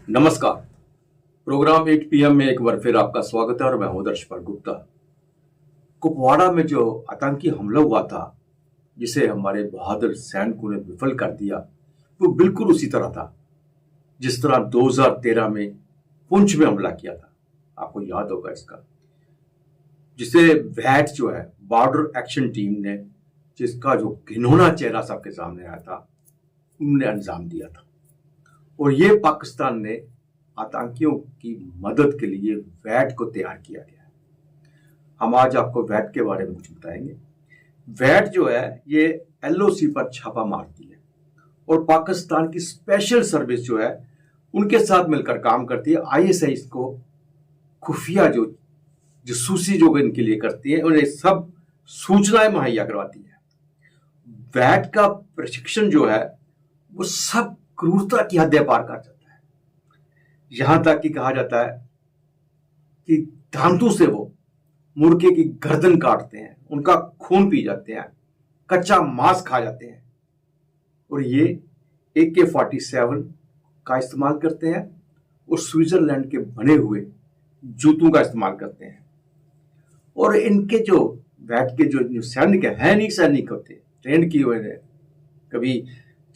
नमस्कार। Programme 8 PM में एक बार फिर आपका स्वागत है और मैं हूं दर्शपाल गुप्ता। कुपवाड़ा में जो आतंकी हमला हुआ था, जिसे हमारे बहादुर सैनिकों ने विफल कर दिया, वो बिल्कुल उसी तरह था जिस तरह 2013 में पुंछ में हमला किया था। आपको याद होगा इसका, जिसे वैट जो है बॉर्डर एक्शन टीम ने, जिसका जो घिनौना चेहरा सबके सामने आया था, उन्होंने अंजाम दिया था। और ये पाकिस्तान ने आतंकियों की मदद के लिए वैट को तैयार किया गया है। हम आज आपको वैट के बारे में कुछ बताएंगे। वैट जो है ये एलओसी पर छापा मारती है और पाकिस्तान की स्पेशल सर्विस जो है उनके साथ मिलकर काम करती है। आईएसआई को खुफिया जो जासूसी जो इनके लिए करती है, उन्हें सब सूचनाएं मुहैया करवाती है। वैट का प्रशिक्षण जो है वो सब क्रूरता की हदें पार कर जाता है। यहां तक कि कहा जाता है कि धांधू से वो मुर्गे की गर्दन काटते हैं, उनका खून पी जाते हैं, कच्चा मांस खा जाते हैं। और ये AK-47 का इस्तेमाल करते हैं और स्विट्जरलैंड के बने हुए जूतों का इस्तेमाल करते हैं। और इनके जो वैट के जो सैनिक है नहीं सैनिक होते, ट्रेंड किए हुए हैं, कभी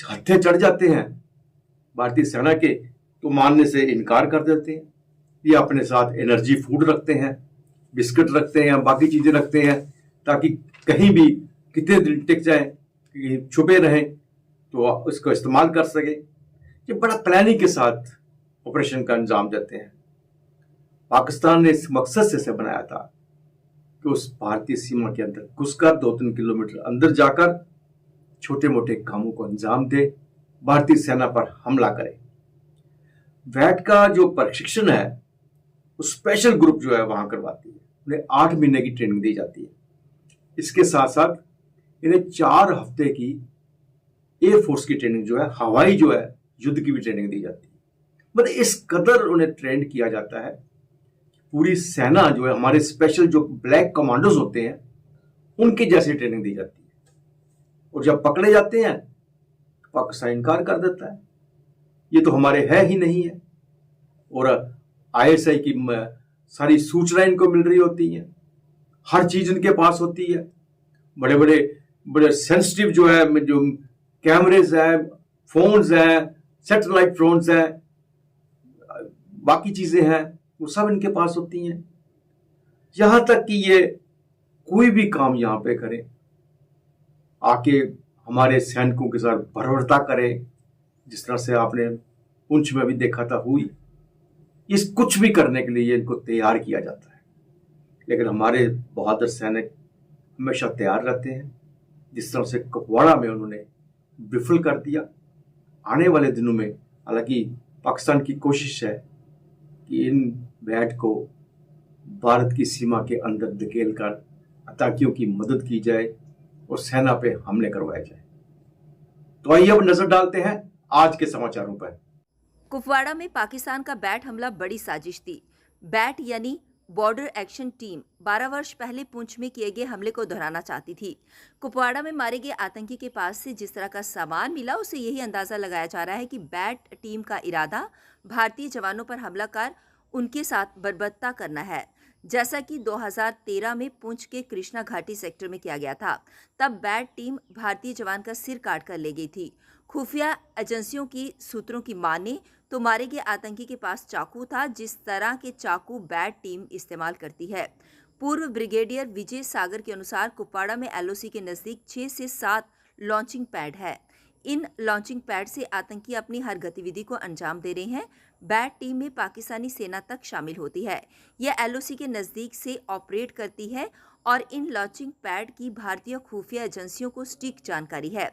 हत्थे चढ़ जाते हैं भारतीय सेना के तो मानने से इनकार कर देते हैं। ये अपने साथ एनर्जी फूड रखते हैं, बिस्किट रखते हैं, बाकी चीजें रखते हैं, ताकि कहीं भी कितने दिन टिक जाए, छुपे रहें तो उसको इस्तेमाल कर सके। ये बड़ा प्लानिंग के साथ ऑपरेशन का अंजाम देते हैं। पाकिस्तान ने इस मकसद से इसे बनाया था कि उस भारतीय सीमा के अंदर घुसकर 2-3 किलोमीटर अंदर जाकर छोटे मोटे कामों को अंजाम दे, भारतीय सेना पर हमला करे। वैट का जो प्रशिक्षण है वो स्पेशल ग्रुप जो है वहां करवाती है। उन्हें 8 महीने की ट्रेनिंग दी जाती है। इसके साथ साथ इन्हें 4 हफ्ते की एयरफोर्स की ट्रेनिंग जो है, हवाई जो है युद्ध की भी ट्रेनिंग दी जाती है। मतलब इस कदर उन्हें ट्रेन किया जाता है। पूरी सेना जो है, हमारे स्पेशल जो ब्लैक कमांडोज होते हैं, उनके जैसी ट्रेनिंग दी जाती है। और जब पकड़े जाते हैं पाकिस्तान इनकार कर देता है, ये तो हमारे है ही नहीं है। और आईएसआई की सारी सूचनाएं इनको मिल रही होती हैं, हर चीज इनके पास होती है। बड़े बड़े बड़े सेंसिटिव जो है, जो कैमरेज है, फोन्स है, सैटेलाइट फोन्स है, बाकी चीजें हैं, वो सब इनके पास होती हैं। यहां तक कि ये कोई भी काम यहां पे करें, आके हमारे सैनिकों के साथ बर्बरता करे, जिस तरह से आपने पुंछ में भी देखा था हुई। इस कुछ भी करने के लिए इनको तैयार किया जाता है, लेकिन हमारे बहादुर सैनिक हमेशा तैयार रहते हैं। जिस तरह से कुपवाड़ा में उन्होंने विफल कर दिया, आने वाले दिनों में हालांकि पाकिस्तान की कोशिश है कि इन वैट को भारत की सीमा के अंदर धकेल कर आतंकियों की मदद की जाए और सेना पे हमले करवाए जाए। तो आइए अब नजर डालते हैं आज के समाचारों पर। कुपवाड़ा में पाकिस्तान का बैट हमला बड़ी साजिश थी। बैट यानी बॉर्डर एक्शन टीम 12 वर्ष पहले पुंछ में किए गए हमले को दोहराना चाहती थी। कुपवाड़ा में मारे गए आतंकी के पास से जिस तरह का सामान मिला, उससे यही अंदाजा लगाया जा रहा है कि बैट टीम का इरादा भारतीय जवानों पर हमला कर उनके साथ बर्बरता करना है, जैसा कि 2013 में पुंछ के कृष्णा घाटी सेक्टर में किया गया था। तब बैट टीम भारतीय जवान का सिर काट कर ले गई थी। खुफिया एजेंसियों की सूत्रों की माने तो मारे गए आतंकी के पास चाकू था, जिस तरह के चाकू बैट टीम इस्तेमाल करती है। पूर्व ब्रिगेडियर विजय सागर के अनुसार कुपवाड़ा में एलओसी के नजदीक 6 से 7 लॉन्चिंग पैड है। इन लॉन्चिंग पैड से आतंकी अपनी हर गतिविधि को अंजाम दे रहे हैं। बैट टीम में पाकिस्तानी सेना तक शामिल होती है। यह एलओसी के नजदीक से ऑपरेट करती है और इन लॉन्चिंग पैड की भारतीय खुफिया एजेंसियों को सटीक जानकारी है।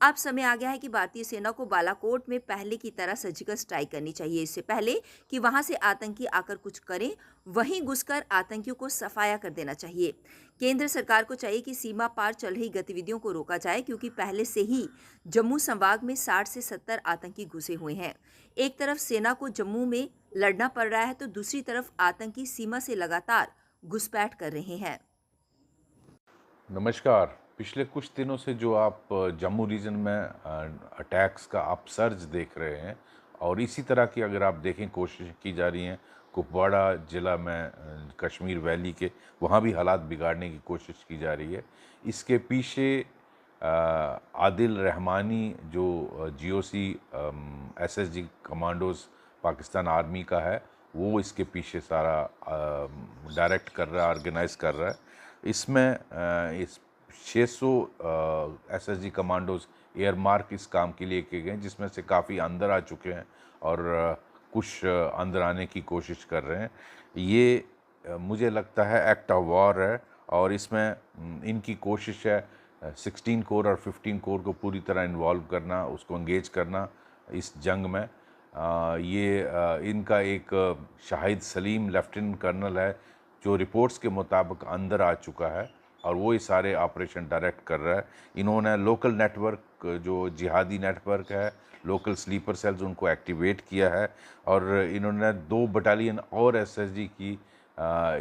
अब समय आ गया है कि भारतीय सेना को बालाकोट में पहले की तरह सर्जिकल स्ट्राइक करनी चाहिए। इससे पहले कि वहां से आतंकी आकर कुछ करें, वहीं घुसकर आतंकियों को सफाया कर देना चाहिए। केंद्र सरकार को चाहिए कि सीमा पार चल रही गतिविधियों को रोका जाए, क्योंकि पहले से ही जम्मू संभाग में 60 से 70 आतंकी घुसे हुए हैं। एक तरफ सेना को जम्मू में लड़ना पड़ रहा है, तो दूसरी तरफ आतंकी सीमा से लगातार घुसपैठ कर रहे हैं। नमस्कार। पिछले कुछ दिनों से जो आप जम्मू रीजन में अटैक्स का आप सर्ज देख रहे हैं और इसी तरह की अगर आप देखें कोशिश की जा रही हैं कुपवाड़ा ज़िला में कश्मीर वैली के, वहाँ भी हालात बिगाड़ने की कोशिश की जा रही है। इसके पीछे आदिल रहमानी जो GOC SSG commandos Pakistan army का है, वो इसके पीछे सारा डायरेक्ट कर रहा है, ऑर्गेनाइज़ कर रहा है। इसमें इस 600 एसएसजी कमांडोज़ एयर मार्क इस काम के लिए किए गए, जिसमें से काफ़ी अंदर आ चुके हैं और कुछ अंदर आने की कोशिश कर रहे हैं। ये मुझे लगता है एक्ट ऑफ वॉर है और इसमें इनकी कोशिश है 16 कोर और 15 कोर को पूरी तरह इन्वॉल्व करना, उसको एंगेज करना इस जंग में। इनका एक शाहिद सलीम लेफ्टिनेंट कर्नल है जो रिपोर्ट्स के मुताबिक अंदर आ चुका है और वो ये सारे ऑपरेशन डायरेक्ट कर रहा है। इन्होंने लोकल नेटवर्क जो जिहादी नेटवर्क है, लोकल स्लीपर सेल्स, उनको एक्टिवेट किया है और इन्होंने 2 बटालियन और एसएसजी की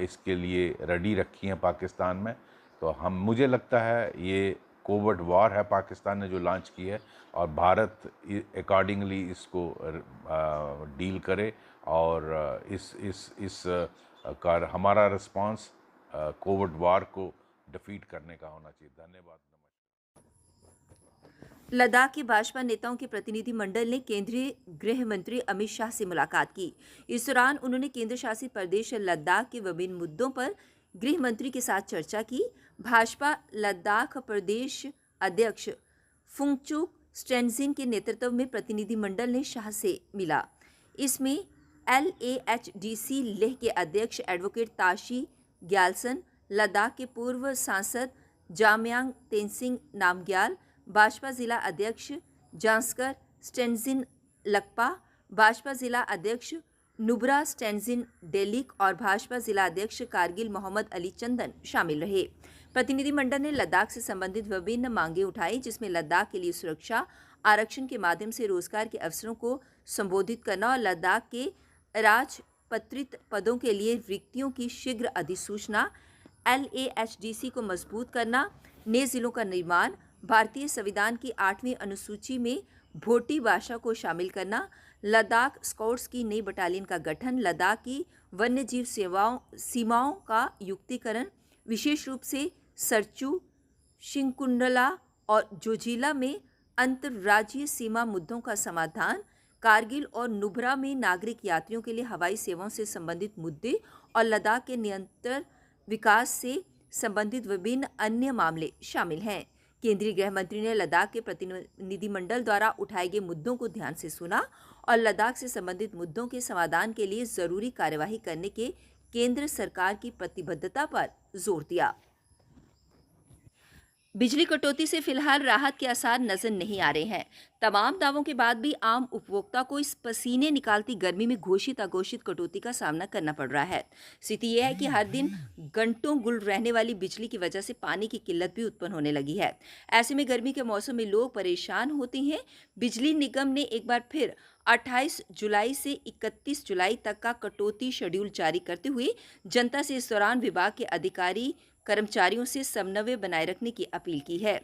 इसके लिए रेडी रखी हैं पाकिस्तान में। तो मुझे लगता है ये कोवर्ट वॉर है पाकिस्तान ने जो लॉन्च की है और भारत अकॉर्डिंगली इसको डील करे और इस का हमारा रिस्पांस कोवर्ट वॉर को डिफीट करने का होना चाहिए। धन्यवाद। लद्दाख के भाजपा नेताओं के प्रतिनिधि मंडल ने केंद्रीय गृह मंत्री अमित शाह से मुलाकात की। इस दौरान उन्होंने केंद्र शासित प्रदेश लद्दाख के विभिन्न मुद्दों पर गृह मंत्री के साथ चर्चा की। भाजपा लद्दाख प्रदेश अध्यक्ष फुंगचुक स्टेंजिन के नेतृत्व में प्रतिनिधि मंडल ने शाह से मिला। इसमें LAHDC लेह के अध्यक्ष एडवोकेट ताशी ग्यालसन, लद्दाख के पूर्व सांसद जामयांग तेनसिंग नामग्याल, भाजपा जिला अध्यक्ष जांस्कर स्टेंजिन लकपा, भाजपा जिला अध्यक्ष नुब्रा स्टेंजिन डेलिक और भाजपा जिला अध्यक्ष कारगिल मोहम्मद अली चंदन शामिल रहे। प्रतिनिधिमंडल ने लद्दाख से संबंधित विभिन्न मांगें उठाई, जिसमें लद्दाख के लिए सुरक्षा, आरक्षण के माध्यम से रोजगार के अवसरों को संबोधित करना और लद्दाख के राजपत्रित पदों के लिए रिक्तियों की शीघ्र अधिसूचना, LAHDC को मजबूत करना, नए जिलों का निर्माण, भारतीय संविधान की 8वीं अनुसूची में भोटी भाषा को शामिल करना, लद्दाख स्काउट्स की नई बटालियन का गठन, लद्दाख की वन्यजीव सीमाओं का युक्तिकरण, विशेष रूप से सरचू, शिंकुंडला और जोजिला में अंतर्राज्यीय सीमा मुद्दों का समाधान, कारगिल और नुब्रा में नागरिक यात्रियों के लिए हवाई सेवाओं से संबंधित मुद्दे और लद्दाख के निरंतर विकास से संबंधित विभिन्न अन्य मामले शामिल हैं। केंद्रीय गृह मंत्री ने लद्दाख के प्रतिनिधिमंडल द्वारा उठाए गए मुद्दों को ध्यान से सुना और लद्दाख से संबंधित मुद्दों के समाधान के लिए जरूरी कार्यवाही करने के केंद्र सरकार की प्रतिबद्धता पर जोर दिया। बिजली कटौती से फिलहाल राहत के आसार नजर नहीं आ रहे हैं। तमाम दावों के बाद भी आम उपभोक्ता को इस पसीने निकालती गर्मी में घोषित अघोषित कटौती का सामना करना पड़ रहा है। स्थिति यह है कि हर दिन घंटों गुल रहने वाली बिजली की वजह से पानी की किल्लत भी उत्पन्न होने लगी है। ऐसे में गर्मी के मौसम में लोग परेशान होते हैं। बिजली निगम ने एक बार फिर 28 जुलाई से 31 जुलाई तक का कटौती शेड्यूल जारी करते हुए जनता से इस दौरान विभाग के अधिकारी कर्मचारियों से समन्वय बनाए रखने की अपील की है।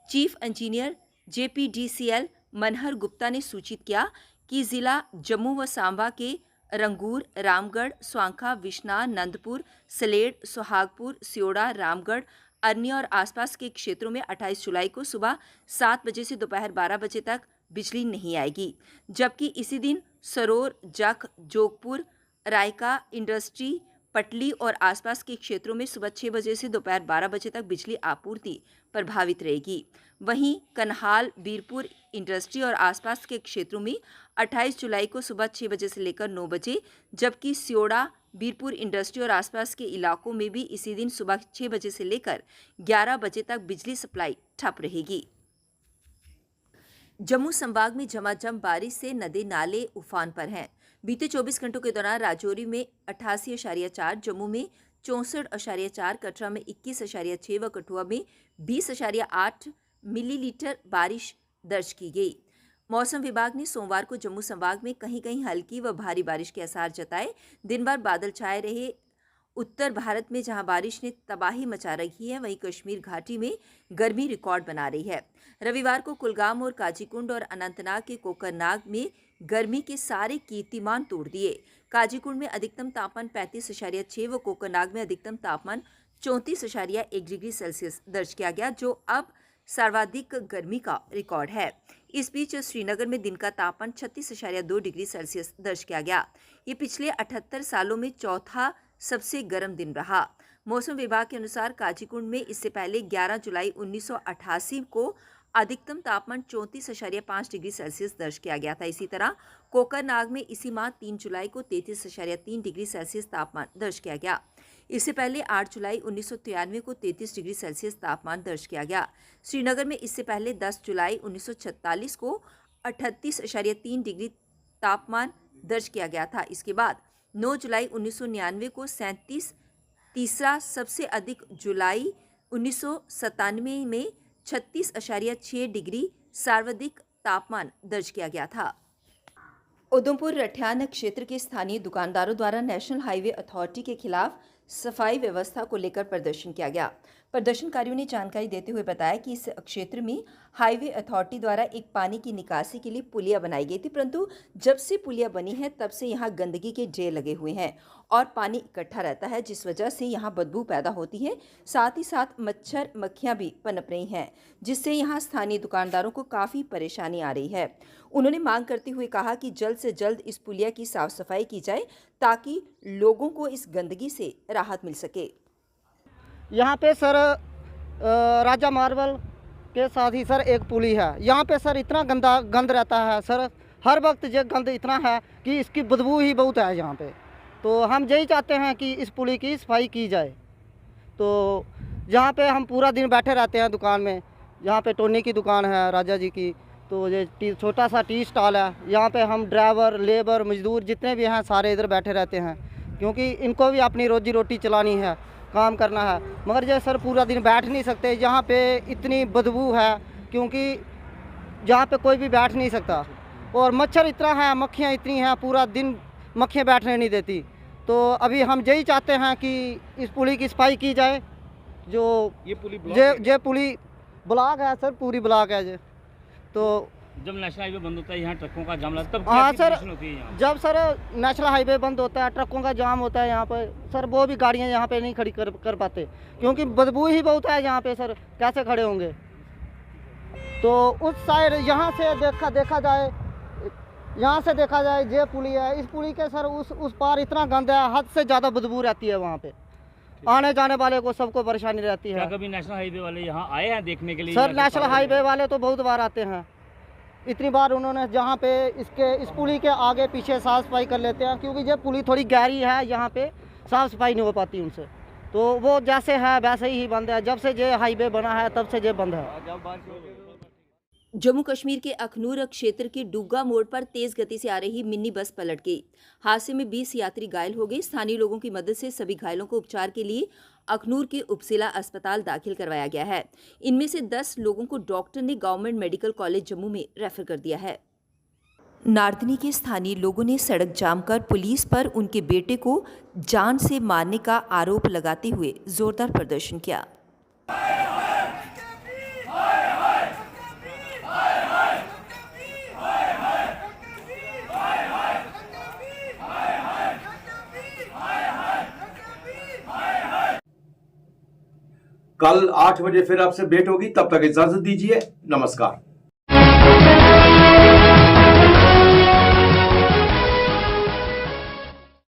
Chief engineer JPDCL Manhar Gupta ने सूचित किया कि जिला जम्मू व सांबा के रंगूर, रामगढ़, स्वांखा, विश्ना, नंदपुर, सलेड, सुहागपुर, सियोड़ा, रामगढ़, अरनी और आसपास के क्षेत्रों में 28 जुलाई को सुबह 7 बजे से दोपहर 12 बजे तक बिजली नहीं आएगी, जबकि इसी दिन सरोर, जख, जोगपुर, रायका, इंडस्ट्री, पटली और आसपास के क्षेत्रों में सुबह 6 बजे से दोपहर 12 बजे तक बिजली आपूर्ति प्रभावित रहेगी। वहीं कन्हाल, बीरपुर, इंडस्ट्री और आसपास के क्षेत्रों में 28 जुलाई को सुबह 6 बजे से लेकर 9 बजे, जबकि सियोड़ा, बीरपुर, इंडस्ट्री और आसपास के इलाकों में भी इसी दिन सुबह 6 बजे से लेकर 11 बजे तक बिजली सप्लाई ठप रहेगी। जम्मू संभाग में झमाझम बारिश से नदी नाले उफान पर हैं। बीते 24 घंटों के दौरान राजौरी में 88.4, जम्मू में 64.4, कटरा में 21.6 व कठुआ में 20.8 मिलीलीटर बारिश दर्ज की गई। मौसम विभाग ने सोमवार को जम्मू संभाग में कहीं कहीं हल्की व भारी बारिश के आसार जताए। दिन भर बादल छाए रहे। उत्तर भारत में जहां बारिश ने तबाही मचा रखी है, वहीं कश्मीर घाटी में गर्मी रिकॉर्ड बना रही है। रविवार को कुलगाम और काजीकुंड और अनंतनाग के कोकरनाग में गर्मी के सारे कीर्तिमान तोड़ दिए। काजीकुंड में अधिकतम तापमान 35.6 व कोकरनाग में अधिकतम तापमान 34.1 डिग्री सेल्सियस दर्ज किया गया, जो अब सर्वाधिक गर्मी का रिकॉर्ड है। इस बीच श्रीनगर में दिन का तापमान 36.2 डिग्री सेल्सियस दर्ज किया गया। ये पिछले 78 सालों में चौथा सबसे गर्म दिन रहा। मौसम विभाग के अनुसार काजीकुंड में इससे पहले 11 जुलाई 1988 को अधिकतम तापमान 34.5 डिग्री सेल्सियस दर्ज किया गया था। इसी तरह कोकरनाग में इसी माह 3 जुलाई को 33.3 डिग्री सेल्सियस तापमान दर्ज किया गया। इससे पहले 8 जुलाई 1993 को 33 डिग्री सेल्सियस तापमान दर्ज किया गया। श्रीनगर में इससे पहले 10 जुलाई 1946 को 38.3 डिग्री तापमान दर्ज किया गया था। इसके बाद 9 जुलाई 1999 को 37, तीसरा सबसे अधिक जुलाई 1997 में 36.6 डिग्री सर्वाधिक तापमान दर्ज किया गया था। उधमपुर रठियान क्षेत्र के स्थानीय दुकानदारों द्वारा नेशनल हाईवे अथॉरिटी के खिलाफ सफाई व्यवस्था को लेकर प्रदर्शन किया गया। प्रदर्शनकारियों ने जानकारी देते हुए बताया कि इस क्षेत्र में हाईवे अथॉरिटी द्वारा एक पानी की निकासी के लिए पुलिया बनाई गई थी, परंतु जब से पुलिया बनी है तब से यहाँ गंदगी के ढेर लगे हुए हैं और पानी इकट्ठा रहता है, जिस वजह से यहाँ बदबू पैदा होती है। साथ ही साथ मच्छर मक्खियाँ भी पनप रही हैं, जिससे यहाँ स्थानीय दुकानदारों को काफ़ी परेशानी आ रही है। उन्होंने मांग करते हुए कहा कि जल्द से जल्द इस पुलिया की साफ सफाई की जाए ताकि लोगों को इस गंदगी से राहत मिल सके। यहाँ पे सर राजा मार्बल के साथ ही सर एक पुली है। यहाँ पे सर इतना गंद रहता है सर, हर वक्त ये गंद इतना है कि इसकी बदबू ही बहुत है यहाँ पे। तो हम यही चाहते हैं कि इस पुली की सफाई की जाए। तो यहाँ पे हम पूरा दिन बैठे रहते हैं दुकान में। यहाँ पे टोनी की दुकान है राजा जी की, तो ये छोटा सा टी स्टॉल है। यहाँ पे हम ड्राइवर, लेबर, मजदूर जितने भी हैं सारे इधर बैठे रहते हैं, क्योंकि इनको भी अपनी रोजी रोटी चलानी है, काम करना है। मगर ये सर पूरा दिन बैठ नहीं सकते, यहाँ पे इतनी बदबू है क्योंकि यहाँ पे कोई भी बैठ नहीं सकता और मच्छर इतना है, मक्खियाँ इतनी हैं, पूरा दिन मक्खियाँ बैठने नहीं देती। तो अभी हम यही चाहते हैं कि इस पुली की सफाई की जाए। जो ये पुली ब्लॉक है सर, पूरी ब्लॉक है ये। तो जब नेशनल हाईवे बंद होता है यहाँ ट्रकों का जाम लगता है, तब हाँ सर, होती है यहाँ? जब सर नेशनल हाईवे बंद होता है, ट्रकों का जाम होता है यहाँ पर सर, वो भी गाड़ियाँ यहाँ पे नहीं खड़ी कर पाते क्योंकि बदबू ही बहुत है यहाँ पे सर, कैसे खड़े होंगे। तो उस साइड यहाँ से देखा जाए ये पुली है, इस पुली के सर उस पार इतना गंद है, हद से ज़्यादा बदबू रहती है वहाँ पे। आने जाने वाले को सबको परेशानी रहती है। क्या कभी नेशनल हाईवे वाले यहाँ आए हैं देखने के लिए? सर नेशनल हाईवे वाले तो बहुत बार आते हैं। इतनी बार उन्होंने जहाँ पे इस पुली के आगे पीछे साफ़ सफाई कर लेते हैं, क्योंकि ये पुली थोड़ी गहरी है, यहाँ पे साफ़ सफाई नहीं हो पाती उनसे। तो वो जैसे है वैसे ही बंद है, जब से ये हाईवे बना है तब से ये बंद है। जम्मू कश्मीर के अखनूर क्षेत्र के डुग्गा मोड़ पर तेज गति से आ रही मिनी बस पलट गई। हादसे में 20 यात्री घायल हो गए। स्थानीय लोगों की मदद से सभी घायलों को उपचार के लिए अखनूर के उपजिला अस्पताल दाखिल करवाया गया है। इनमें से 10 लोगों को डॉक्टर ने गवर्नमेंट मेडिकल कॉलेज जम्मू में रेफर कर दिया है। नारदनी के स्थानीय लोगों ने सड़क जाम कर पुलिस पर उनके बेटे को जान से मारने का आरोप लगाते हुए जोरदार प्रदर्शन किया। कल 8 बजे फिर आपसे भेंट होगी, तब तक इजाजत दीजिए। नमस्कार।